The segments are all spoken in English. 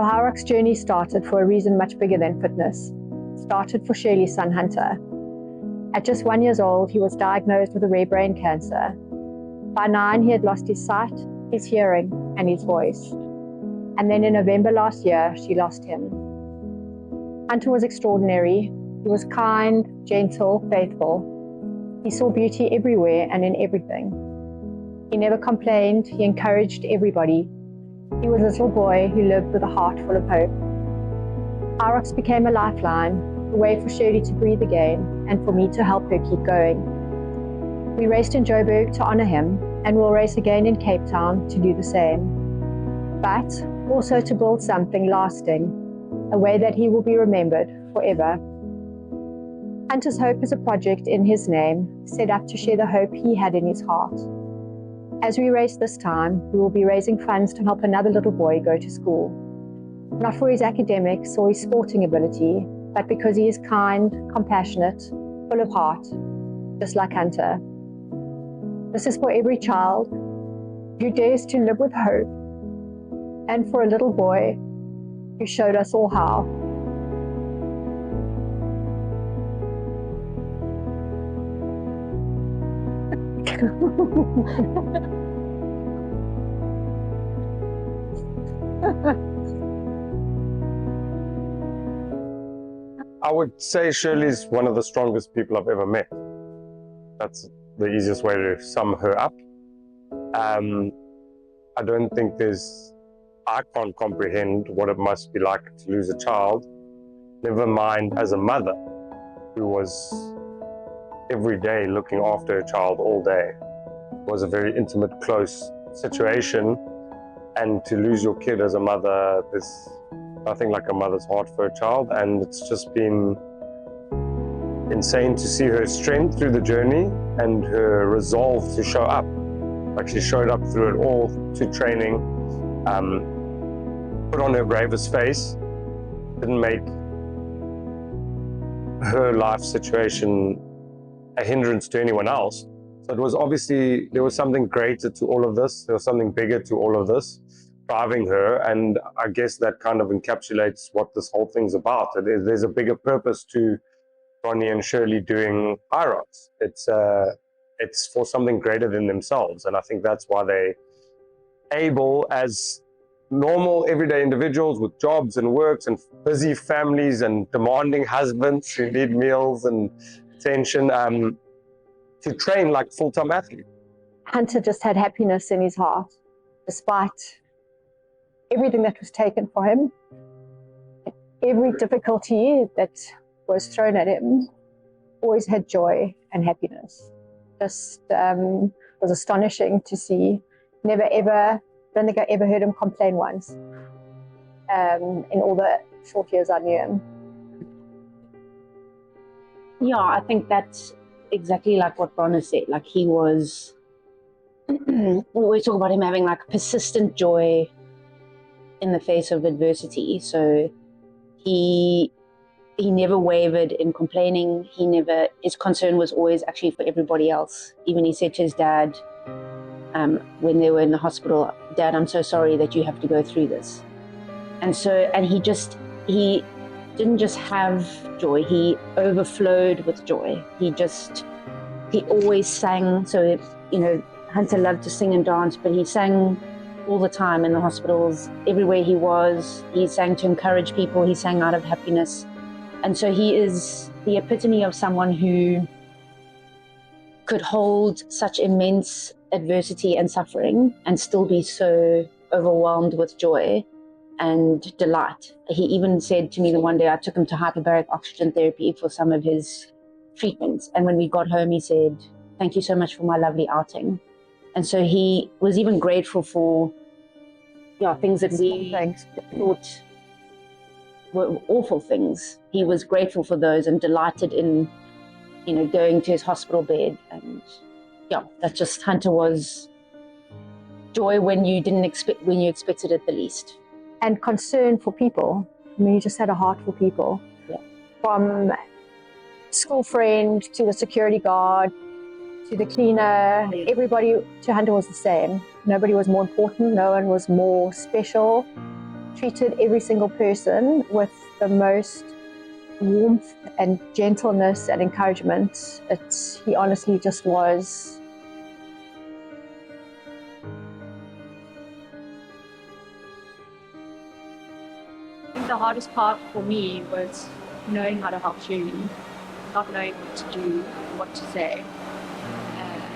Our Hyrox journey started for a reason much bigger than fitness. It started for Shirley's son Hunter. At just 1 year old, he was diagnosed with a rare brain cancer. By 9, he had lost his sight, his hearing, and his voice. And then in November last year, she lost him. Hunter was extraordinary. He was kind, gentle, faithful. He saw beauty everywhere and in everything. He never complained. He encouraged everybody. He was a little boy who lived with a heart full of hope. Hyrox became a lifeline, a way for Shirley to breathe again and for me to help her keep going. We raced in Joburg to honor him, and we'll race again in Cape Town to do the same. But also to build something lasting, a way that he will be remembered forever. Hunter's Hope is a project in his name, set up to share the hope he had in his heart. As we race this time, we will be raising funds to help another little boy go to school. Not for his academics or his sporting ability, but because he is kind, compassionate, full of heart, just like Hunter. This is for every child who dares to live with hope, and for a little boy who showed us all how. I would say Shirley's one of the strongest people I've ever met. That's the easiest way to sum her up. I don't think I can't comprehend what it must be like to lose a child, never mind as a mother who was every day looking after a child all day. It was a very intimate, close situation, and to lose your kid as a mother, there's nothing like a mother's heart for a child, and it's just been insane to see her strength through the journey and her resolve to show up. Like, she showed up through it all, to training, put on her bravest face, didn't make her life situation a hindrance to anyone else. So it was obviously, there was something greater to all of this, there was something bigger to all of this driving her, and I guess that kind of encapsulates what this whole thing's about. There's a bigger purpose to Ronnie and Shirley doing Hyrox. It's for something greater than themselves, and I think that's why they're able, as normal everyday individuals with jobs and works and busy families and demanding husbands who need meals and attention, to train like full-time athletes. Hunter just had happiness in his heart, despite everything that was taken for him, every difficulty that was thrown at him. Always had joy and happiness. Just was astonishing to see. I don't think I ever heard him complain once in all the short years I knew him. Yeah, I think that's exactly like what Bronner said. Like, he was, we always talk about him having like persistent joy in the face of adversity. So he never wavered in complaining. His concern was always actually for everybody else. Even he said to his dad, when they were in the hospital, "Dad, I'm so sorry that you have to go through this." And he didn't just have joy, he overflowed with joy. He always sang. So, Hunter loved to sing and dance, but he sang all the time in the hospitals. Everywhere he was, he sang to encourage people, he sang out of happiness. And so he is the epitome of someone who could hold such immense adversity and suffering and still be so overwhelmed with joy and delight. He even said to me the one day I took him to hyperbaric oxygen therapy for some of his treatments. And when we got home, he said, "Thank you so much for my lovely outing." And so he was even grateful for things that we thought were awful things. He was grateful for those and delighted in, going to his hospital bed. And that just, Hunter was joy when you expected it the least. And concern for people. I mean, he just had a heart for people. Yeah. From school friend to the security guard to the cleaner, everybody to Hunter was the same. Nobody was more important, no one was more special. treated every single person with the most warmth and gentleness and encouragement. He honestly just was. I think the hardest part for me was knowing how to help Shirley, not knowing what to do, what to say.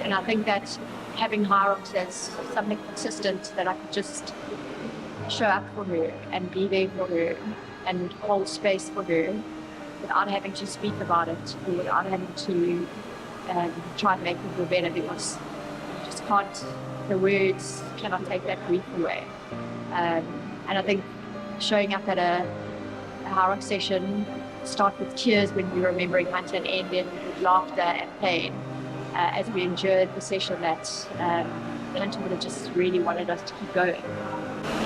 And I think that having Hyrox as something consistent that I could just show up for her and be there for her and hold space for her without having to speak about it or without having to try and make her feel better, because you just can't, the words cannot take that grief away. And I think showing up at a Hyrox session, start with tears when we were remembering Hunter and end in laughter and pain. As we endured the session, that Hunter would have just really wanted us to keep going.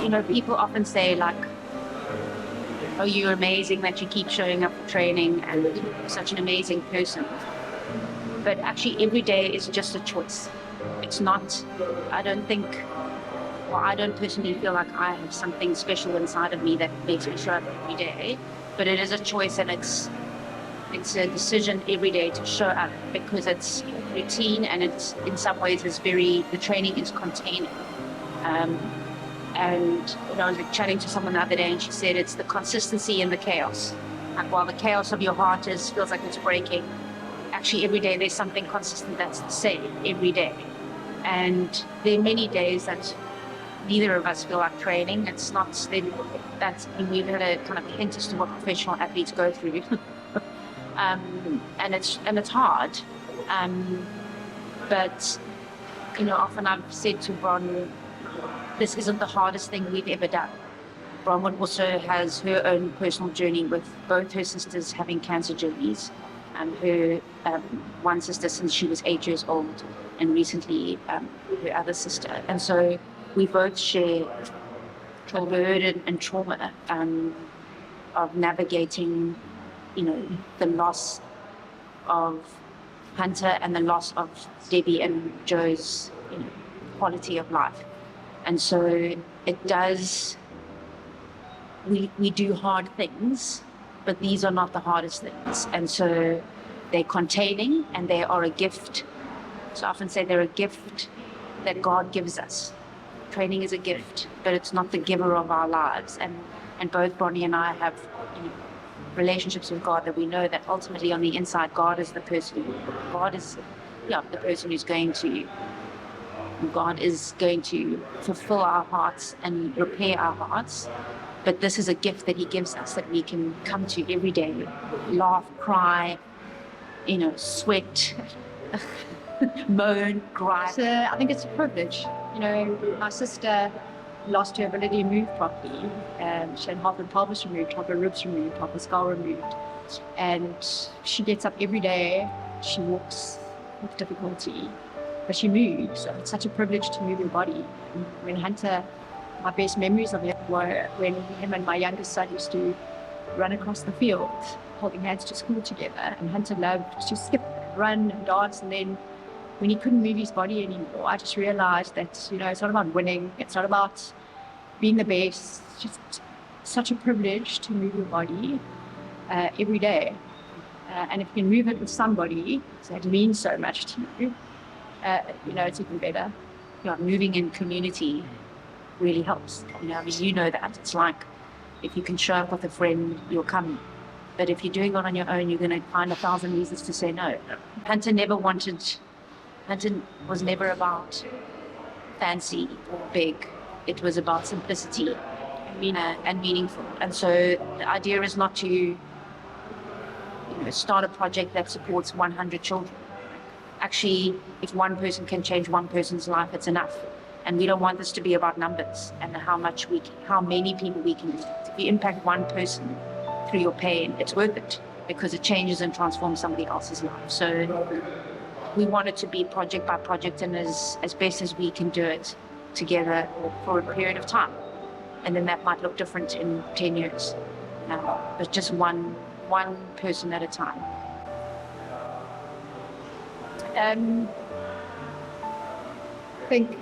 You know, people often say like, oh, you're amazing that you keep showing up for training and you're such an amazing person. But actually every day is just a choice. It's not, I don't personally feel like I have something special inside of me that makes me show up every day, but it is a choice, and it's a decision every day to show up, because it's routine and it's in some ways the training is containing. And you know, I was chatting to someone the other day and she said it's the consistency in the chaos. And while the chaos of your heart feels like it's breaking, actually every day there's something consistent that's the same every day. And there are many days that neither of us feel like training. It's not, we've had a kind of hint as to what professional athletes go through. And it's hard. But, you know, often I've said to Bron, this isn't the hardest thing we've ever done. Bronwyn also has her own personal journey with both her sisters having cancer journeys. Her one sister since she was 8 years old, and recently her other sister. And so we both share the burden and trauma of navigating, you know, the loss of Hunter and the loss of Debbie and Joe's, you know, quality of life. And so it does, we do hard things, but these are not the hardest things. And so they're containing and they are a gift. So I often say they're a gift that God gives us. Training is a gift, but it's not the giver of our lives. And both Bonnie and I have, you know, relationships with God that we know that ultimately on the inside, God is the person who's going to, God is going to fulfill our hearts and repair our hearts. But this is a gift that He gives us that we can come to every day, laugh, cry, you know, sweat, moan, cry. So I think it's a privilege. You know, my sister lost her ability to move properly. She had half her pelvis removed, half her ribs removed, half her skull removed. And she gets up every day, she walks with difficulty, but she moves. So it's such a privilege to move your body. And when Hunter, my best memories of him were when him and my youngest son used to run across the field, holding hands to school together. And Hunter loved to skip, run and dance. And then when he couldn't move his body anymore, I just realized that, you know, it's not about winning. It's not about being the best. It's just such a privilege to move your body every day. And if you can move it with somebody that means so much to you, you know, it's even better. You know, moving in community really helps. You know, I mean, you know that. It's like if you can show up with a friend, you'll come. But if you're doing it on your own, you're going to find 1,000 reasons to say no. Hunter was never about fancy or big. It was about simplicity and meaningful. And so the idea is not to, you know, start a project that supports 100 children. Actually, if one person can change one person's life, it's enough. And we don't want this to be about numbers and how many people we can reach. If you impact one person through your pain, it's worth it because it changes and transforms somebody else's life. So we want it to be project by project and as best as we can do it together for a period of time. And then that might look different in 10 years. But just one person at a time. I think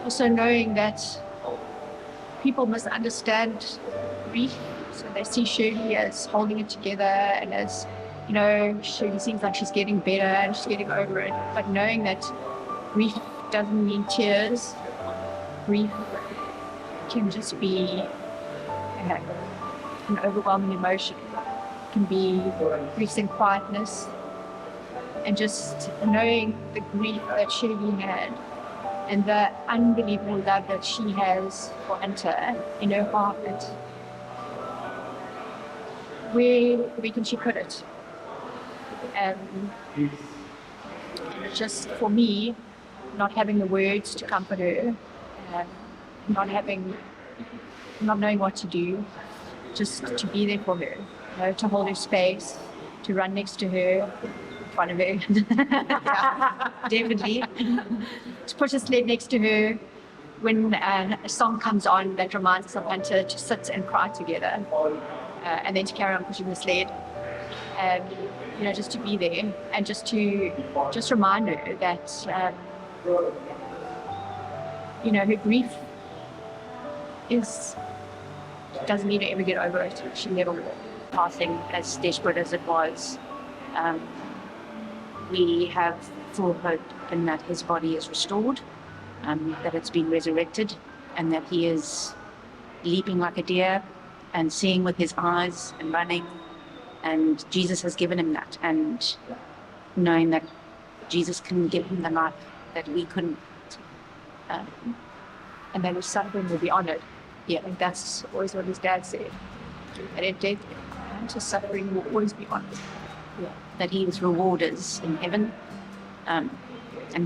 also knowing that people misunderstand grief. So they see Shirley as holding it together and as, Shirley seems like she's getting better and she's getting over it. But knowing that grief doesn't mean tears. Grief can just be an overwhelming emotion. It can be grief and quietness. And just knowing the grief that Shirley had and the unbelievable love that she has for Hunter in her heart, where can she put it? And just for me, not having the words to comfort her, not knowing what to do, just to be there for her, to hold her space, to run next to her, in front of her, yeah, definitely, to push a sled next to her when a song comes on that reminds us of Hunter, to sit and cry together, and then to carry on pushing the sled. Just to be there and just remind her that, her grief doesn't mean to ever get over it. She never will. Passing, as desperate as it was, we have full hope in that his body is restored, that it's been resurrected, and that he is leaping like a deer and seeing with his eyes and running. And Jesus has given him that, and knowing that Jesus can give him the life that we couldn't, and that his suffering will be honored. Yeah, I think that's always what his dad said. That in death, Hunter's suffering will always be honored. yeah, that he is rewarded in heaven, and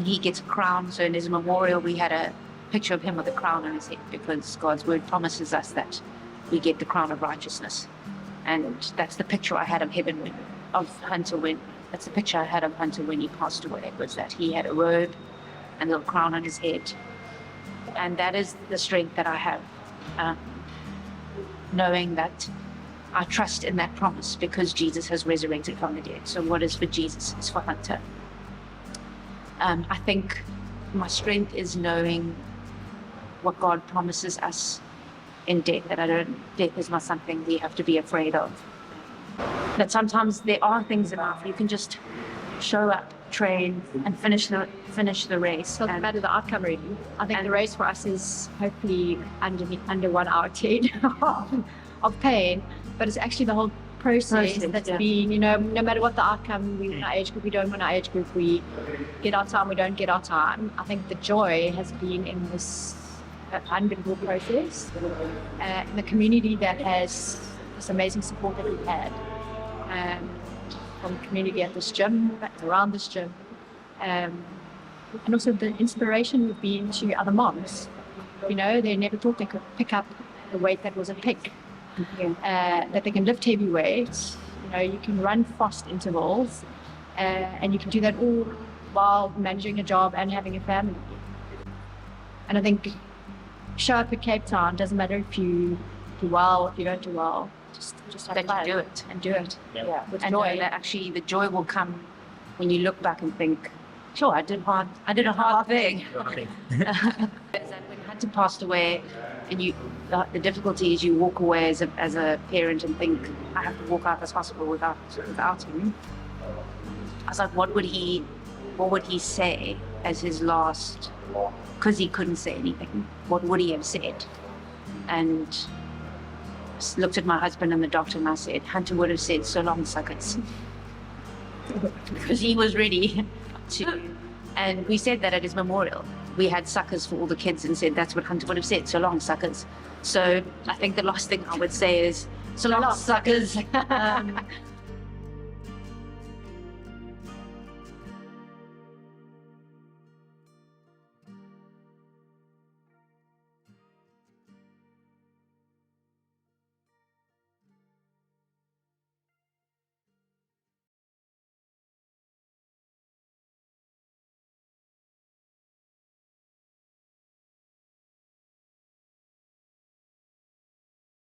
he gets a crown. So in his memorial, we had a picture of him with a crown on his head, because God's word promises us that we get the crown of righteousness. And that's the picture I had of heaven, of Hunter that's the picture I had of Hunter when he passed away, was that he had a robe and a little crown on his head. And that is the strength that I have, knowing that I trust in that promise because Jesus has resurrected from the dead. So what is for Jesus is for Hunter. I think my strength is knowing what God promises us in death, that death is not something we have to be afraid of. That sometimes there are things in life you can just show up, train, and finish the race. It doesn't matter the outcome really. I think the race for us is hopefully under 1 hour 10 of pain, but it's actually the whole process that's being, no matter what the outcome, we win our age group, we don't win our age group, we get our time, we don't get our time. I think the joy has been in this unbelievable process, the community that has this amazing support that we've had, from the community at this gym, around this gym, and also the inspiration we've been to other moms. They never thought they could pick up the weight that was a pick, that they can lift heavy weights, you can run fast intervals, and you can do that all while managing a job and having a family. And I think show up at Cape Town, doesn't matter if you do well, if you don't do well, just have fun. You do it. And do it. Yeah, with and joy. That actually the joy will come when you look back and think, sure, I did a hard thing. That when Hunter passed away, and the difficulty is you walk away as a parent and think, I have to walk out this hospital without him. I was like, what would he say as his last? Because he couldn't say anything. What would he have said? And I looked at my husband and the doctor and I said, Hunter would have said, so long, suckers. Because he was ready to. And we said that at his memorial. We had suckers for all the kids and said, that's what Hunter would have said, so long, suckers. So I think the last thing I would say is, so long, suckers.